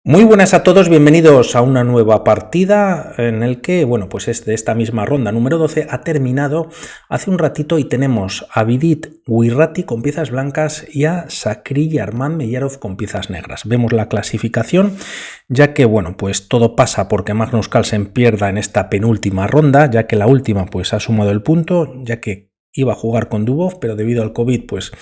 Muy buenas a todos, bienvenidos a una nueva partida en el que, bueno, pues es de esta misma ronda número 12, ha terminado hace un ratito y tenemos a Vidit Guirati con piezas blancas y a Sakri y Armand Meyarov con piezas negras. Vemos la clasificación, ya que, bueno, pues todo pasa porque Magnus Carlsen pierda en esta penúltima ronda, ya que la última pues ha sumado el punto, ya que iba a jugar con Dubov, pero debido al COVID pues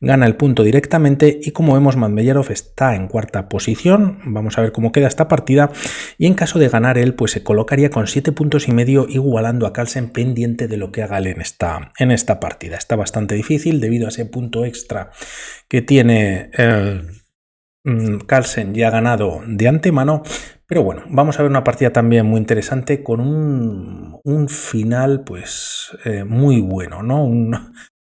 gana el punto directamente y como vemos Medvedev está en cuarta posición. Vamos a ver cómo queda esta partida y en caso de ganar él pues se colocaría con 7,5 puntos igualando a Carlsen pendiente de lo que haga él en esta partida. Está bastante difícil debido a ese punto extra que tiene Carlsen ya ganado de antemano. Pero bueno, vamos a ver una partida también muy interesante con un final pues muy bueno, ¿no?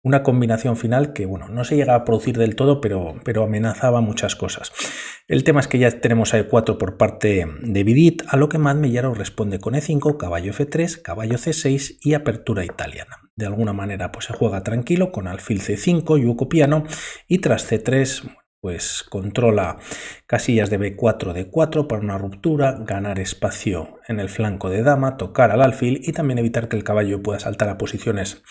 Una combinación final que, bueno, no se llega a producir del todo, pero amenazaba muchas cosas. El tema es que ya tenemos a E4 por parte de Vidit, a lo que Medvedev responde con E5, caballo F3, caballo C6 y apertura italiana. De alguna manera pues se juega tranquilo con alfil C5, yugo piano y tras C3... pues controla casillas de B4, D4 para una ruptura, ganar espacio en el flanco de dama, tocar al alfil y también evitar que el caballo pueda saltar a posiciones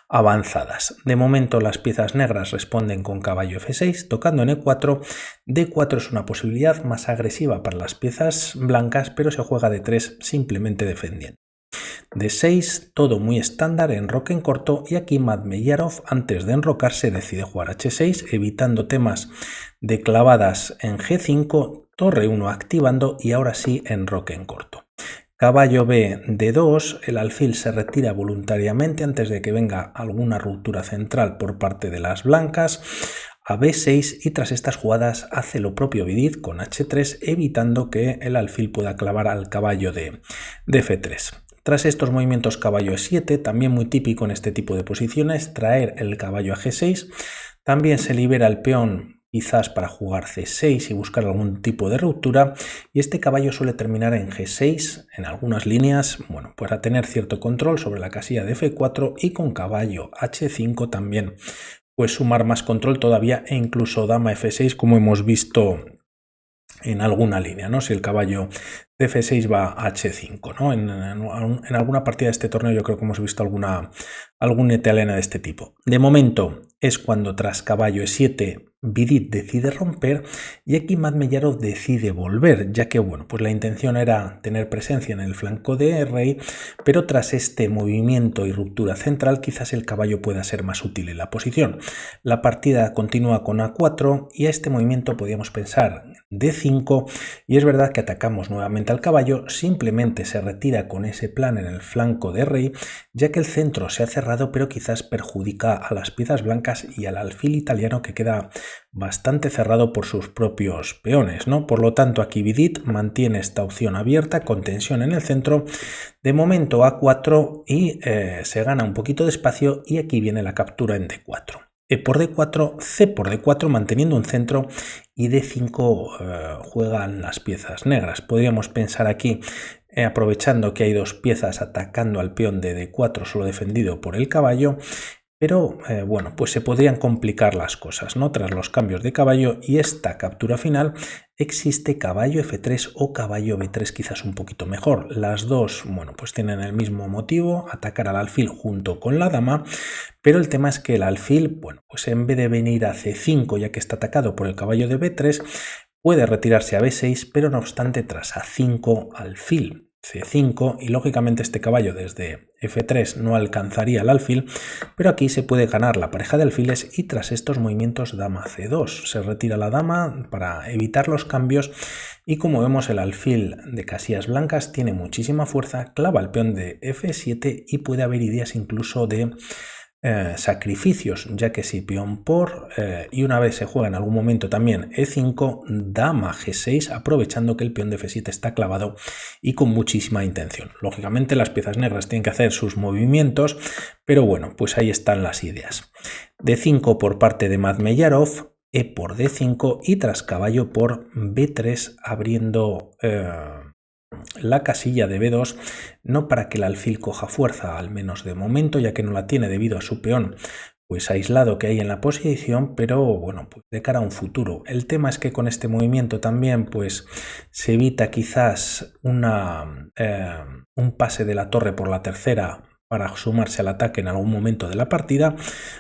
avanzadas. De momento las piezas negras responden con caballo F6, tocando en E4. D4 es una posibilidad más agresiva para las piezas blancas, pero se juega D3 simplemente defendiendo. D6, todo muy estándar, enroque en corto y aquí Medvedev antes de enrocarse decide jugar H6 evitando temas de clavadas en G5, torre 1 activando y ahora sí enroque en corto. Caballo B, D2, el alfil se retira voluntariamente antes de que venga alguna ruptura central por parte de las blancas a B6 y tras estas jugadas hace lo propio Vidit con H3 evitando que el alfil pueda clavar al caballo de F3. Tras estos movimientos caballo E7, también muy típico en este tipo de posiciones, traer el caballo a G6, también se libera el peón quizás para jugar C6 y buscar algún tipo de ruptura, y este caballo suele terminar en G6 en algunas líneas, bueno, pues a tener cierto control sobre la casilla de F4 y con caballo H5 también, pues sumar más control todavía e incluso dama F6 como hemos visto en alguna línea, ¿no? Si el caballo de F6 va a H5, ¿no? En alguna partida de este torneo yo creo que hemos visto alguna italiana de este tipo. De momento es cuando tras caballo E7 Vidit decide romper y aquí Medvedev decide volver, ya que, bueno, pues la intención era tener presencia en el flanco de rey, pero tras este movimiento y ruptura central quizás el caballo pueda ser más útil en la posición. La partida continúa con A4 y a este movimiento podríamos pensar D5 y es verdad que atacamos nuevamente al caballo, simplemente se retira con ese plan en el flanco de rey, ya que el centro se ha cerrado pero quizás perjudica a las piezas blancas y al alfil italiano que queda bastante cerrado por sus propios peones, ¿no? Por lo tanto aquí Vidit mantiene esta opción abierta con tensión en el centro, de momento A4 y se gana un poquito de espacio y aquí viene la captura en D4. E por D4, C por D4 manteniendo un centro y D5 juegan las piezas negras. Podríamos pensar aquí, aprovechando que hay dos piezas atacando al peón de D4 solo defendido por el caballo, pero bueno, pues se podrían complicar las cosas, ¿no? Tras los cambios de caballo y esta captura final existe caballo F3 o caballo B3 quizás un poquito mejor. Las dos, bueno, pues tienen el mismo motivo, atacar al alfil junto con la dama, pero el tema es que el alfil, bueno, pues en vez de venir a C5 ya que está atacado por el caballo de B3, puede retirarse a B6, pero no obstante tras A5 alfil C5 y lógicamente este caballo desde F3 no alcanzaría el alfil, pero aquí se puede ganar la pareja de alfiles y tras estos movimientos dama C2 se retira la dama para evitar los cambios y como vemos el alfil de casillas blancas tiene muchísima fuerza, clava el peón de F7 y puede haber ideas incluso de sacrificios, ya que si peón por y una vez se juega en algún momento también E5, dama G6, aprovechando que el peón de F7 está clavado y con muchísima intención. Lógicamente las piezas negras tienen que hacer sus movimientos, pero bueno, pues ahí están las ideas. D5 por parte de Medvedev, E por D5 y tras caballo por B3 abriendo la casilla de B2, no para que el alfil coja fuerza, al menos de momento, ya que no la tiene debido a su peón pues aislado que hay en la posición, pero bueno, pues de cara a un futuro. El tema es que con este movimiento también pues se evita quizás un pase de la torre por la tercera para sumarse al ataque en algún momento de la partida,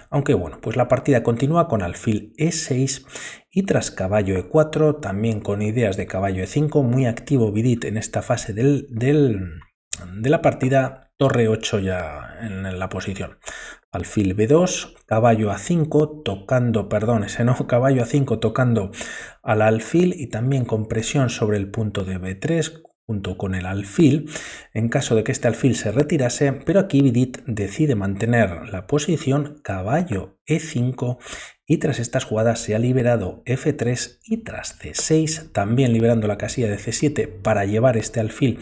aunque bueno, pues la partida continúa con alfil e6 y tras caballo e4, también con ideas de caballo e5, muy activo Vidit en esta fase de la partida, torre 8 ya en la posición. Alfil b2, caballo a5, tocando, perdón, ese no, caballo a5 tocando al alfil y también con presión sobre el punto de b3 junto con el alfil, en caso de que este alfil se retirase, pero aquí Vidit decide mantener la posición caballo e5 y tras estas jugadas se ha liberado f3 y tras c6, también liberando la casilla de c7 para llevar este alfil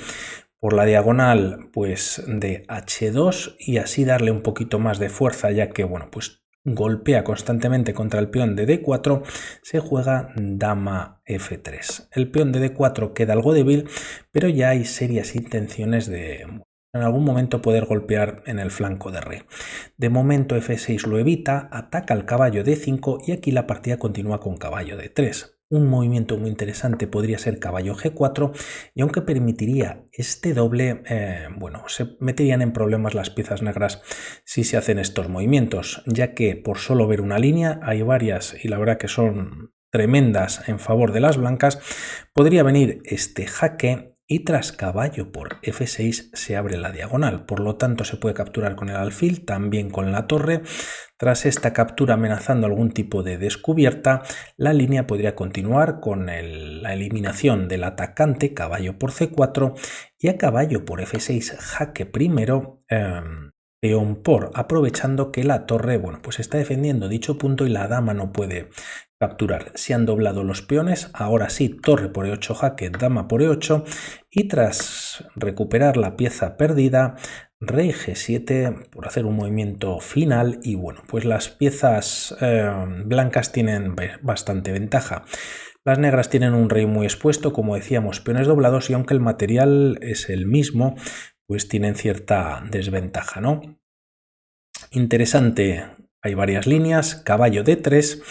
por la diagonal pues de h2 y así darle un poquito más de fuerza, ya que bueno, pues golpea constantemente contra el peón de d4, se juega dama f3. El peón de d4 queda algo débil, pero ya hay serias intenciones de en algún momento poder golpear en el flanco de rey. De momento f6 lo evita, ataca al caballo d5 y aquí la partida continúa con caballo d3. Un movimiento muy interesante podría ser caballo g4 y aunque permitiría este doble, bueno, se meterían en problemas las piezas negras si se hacen estos movimientos, ya que por solo ver una línea hay varias y la verdad que son tremendas en favor de las blancas. Podría venir este jaque y tras caballo por f6 se abre la diagonal, por lo tanto se puede capturar con el alfil, también con la torre. Tras esta captura amenazando algún tipo de descubierta, la línea podría continuar con la eliminación del atacante caballo por c4 y a caballo por f6 jaque primero, peón por, aprovechando que la torre, bueno, pues está defendiendo dicho punto y la dama no puede capturar. Se han doblado los peones, ahora sí, torre por e8 jaque, dama por e8 y tras recuperar la pieza perdida, rey g7 por hacer un movimiento final y bueno, pues las piezas blancas tienen bastante ventaja. Las negras tienen un rey muy expuesto, como decíamos, peones doblados y aunque el material es el mismo, pues tienen cierta desventaja, ¿no? Interesante. Hay varias líneas, caballo d3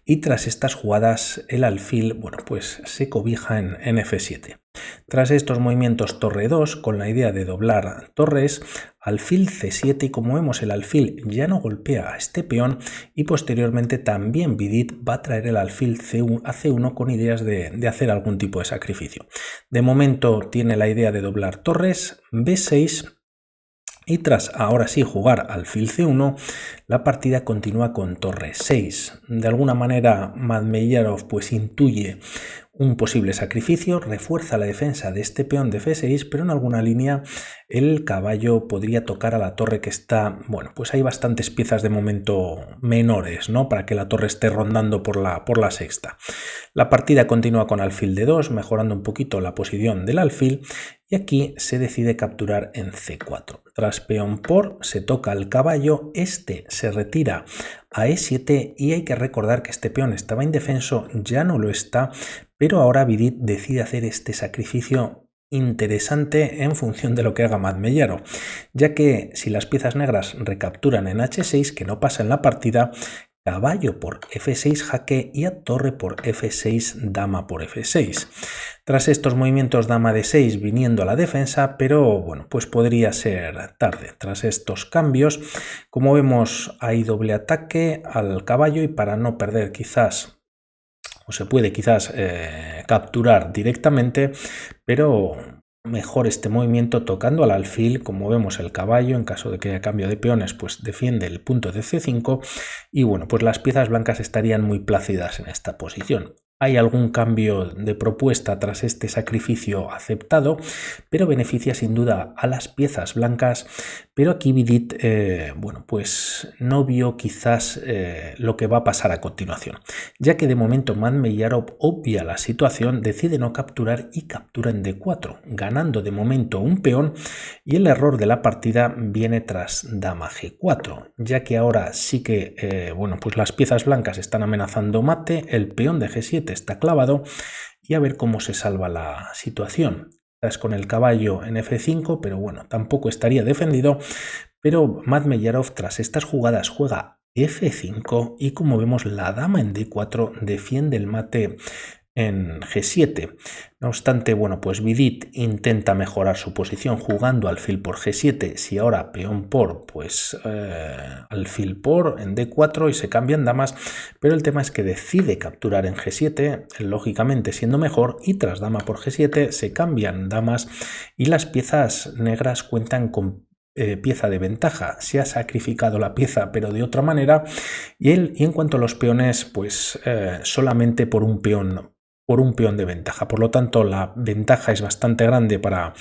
y tras estas jugadas el alfil, bueno, pues se cobija en f7. Tras estos movimientos torre 2 con la idea de doblar torres, alfil c7 y como vemos el alfil ya no golpea a este peón y posteriormente también Vidit va a traer el alfil a c1 con ideas de hacer algún tipo de sacrificio. De momento tiene la idea de doblar torres, b6 y tras ahora sí jugar alfil c1, la partida continúa con torre 6. De alguna manera Madmeyarov pues intuye un posible sacrificio, refuerza la defensa de este peón de f6, pero en alguna línea el caballo podría tocar a la torre que está, bueno, pues hay bastantes piezas de momento menores, ¿no? Para que la torre esté rondando por la sexta. La partida continúa con alfil d2, mejorando un poquito la posición del alfil y aquí se decide capturar en c4. Tras peón por, se toca al caballo, este se retira a e7 y hay que recordar que este peón estaba indefenso, ya no lo está, pero ahora Vidit decide hacer este sacrificio interesante en función de lo que haga Madmeyarov, ya que si las piezas negras recapturan en h6, que no pasa en la partida, caballo por f6 jaque y a torre por f6 dama por f6. Tras estos movimientos dama d6 viniendo a la defensa, pero bueno, pues podría ser tarde. Tras estos cambios, como vemos hay doble ataque al caballo y para no perder quizás o se puede quizás capturar directamente, pero mejor este movimiento tocando al alfil, como vemos el caballo en caso de que haya cambio de peones pues defiende el punto de c5 y bueno, pues las piezas blancas estarían muy plácidas en esta posición. Hay algún cambio de propuesta tras este sacrificio aceptado, pero beneficia sin duda a las piezas blancas, pero aquí Vidit, bueno, pues no vio quizás lo que va a pasar a continuación, ya que de momento Madmeyarov obvia la situación, decide no capturar y captura en d4, ganando de momento un peón y el error de la partida viene tras dama g4, ya que ahora sí que, bueno, pues las piezas blancas están amenazando mate, el peón de g7 está clavado y a ver cómo se salva la situación. Estás con el caballo en f5, pero bueno, tampoco estaría defendido, pero Madmeyarov tras estas jugadas juega F5 y como vemos la dama en D4 defiende el mate en G7. No obstante, bueno, pues Vidit intenta mejorar su posición jugando alfil por G7. Si ahora peón por, pues alfil por en D4 y se cambian damas, pero el tema es que decide capturar en G7, lógicamente siendo mejor, y tras dama por G7 se cambian damas y las piezas negras cuentan con pieza de ventaja. Se ha sacrificado la pieza pero de otra manera y en cuanto a los peones, pues solamente por un peón de ventaja. Por lo tanto, la ventaja es bastante grande para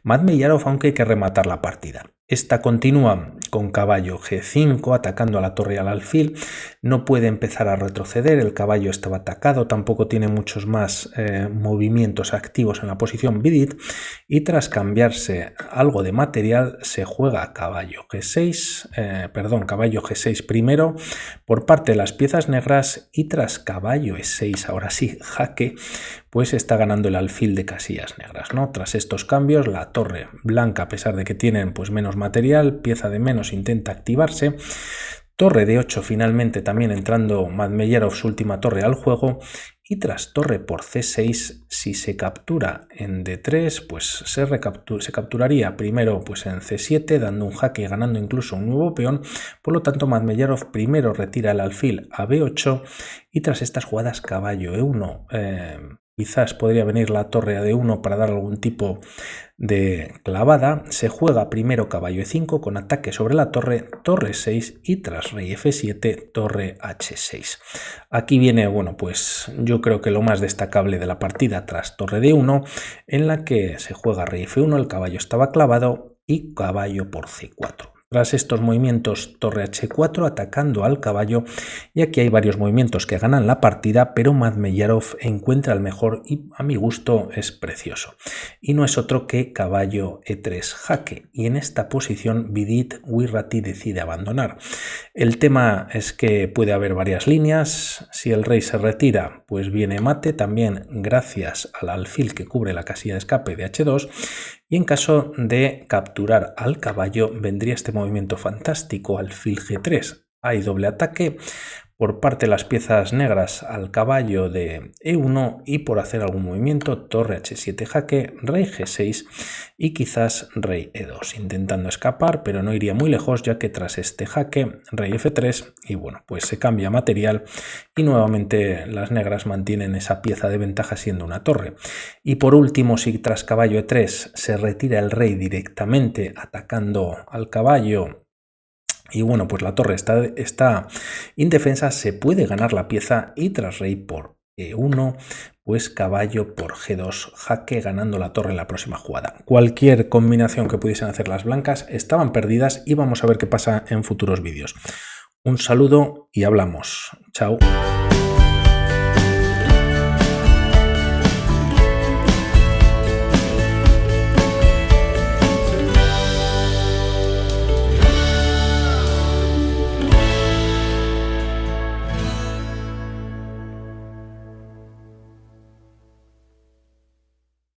Madmeyarov, aunque hay que rematar la partida. Esta continúa con caballo G5 atacando a la torre y al alfil. No puede empezar a retroceder, el caballo estaba atacado, tampoco tiene muchos más movimientos activos en la posición Vidit y tras cambiarse algo de material se juega caballo G6 primero por parte de las piezas negras y tras caballo E6, ahora sí, jaque, pues está ganando el alfil de casillas negras, ¿no? Tras estos cambios, la torre blanca, a pesar de que tienen pues menos material, pieza de menos intenta activarse. Torre de 8 finalmente también entrando Madmeyarov su última torre al juego y tras torre por C6 si se captura en D3 pues se capturaría primero pues en C7 dando un jaque y ganando incluso un nuevo peón. Por lo tanto Madmeyarov primero retira el alfil a B8 y tras estas jugadas caballo E1 quizás podría venir la torre a D1 para dar algún tipo de clavada. Se juega primero caballo E5 con ataque sobre la torre, torre 6 y tras rey F7, torre H6. Aquí viene, bueno, pues yo creo que lo más destacable de la partida tras torre D1, en la que se juega rey F1, el caballo estaba clavado y caballo por C4. Tras estos movimientos, torre H4 atacando al caballo y aquí hay varios movimientos que ganan la partida, pero Madmeyarov encuentra el mejor y a mi gusto es precioso. Y no es otro que caballo E3 jaque y en esta posición Vidit Wirrati decide abandonar. El tema es que puede haber varias líneas, si el rey se retira pues viene mate también gracias al alfil que cubre la casilla de escape de H2 y en caso de capturar al caballo vendría este movimiento fantástico, alfil G3. Hay doble ataque por parte de las piezas negras al caballo de E1 y por hacer algún movimiento, torre H7 jaque, rey G6 y quizás rey E2, intentando escapar, pero no iría muy lejos ya que tras este jaque, rey F3 y bueno, pues se cambia material y nuevamente las negras mantienen esa pieza de ventaja siendo una torre. Y por último, si tras caballo E3 se retira el rey directamente atacando al caballo y bueno, pues la torre está indefensa, se puede ganar la pieza y tras rey por E1, pues caballo por G2, jaque ganando la torre en la próxima jugada. Cualquier combinación que pudiesen hacer las blancas estaban perdidas y vamos a ver qué pasa en futuros vídeos. Un saludo y hablamos. Chao.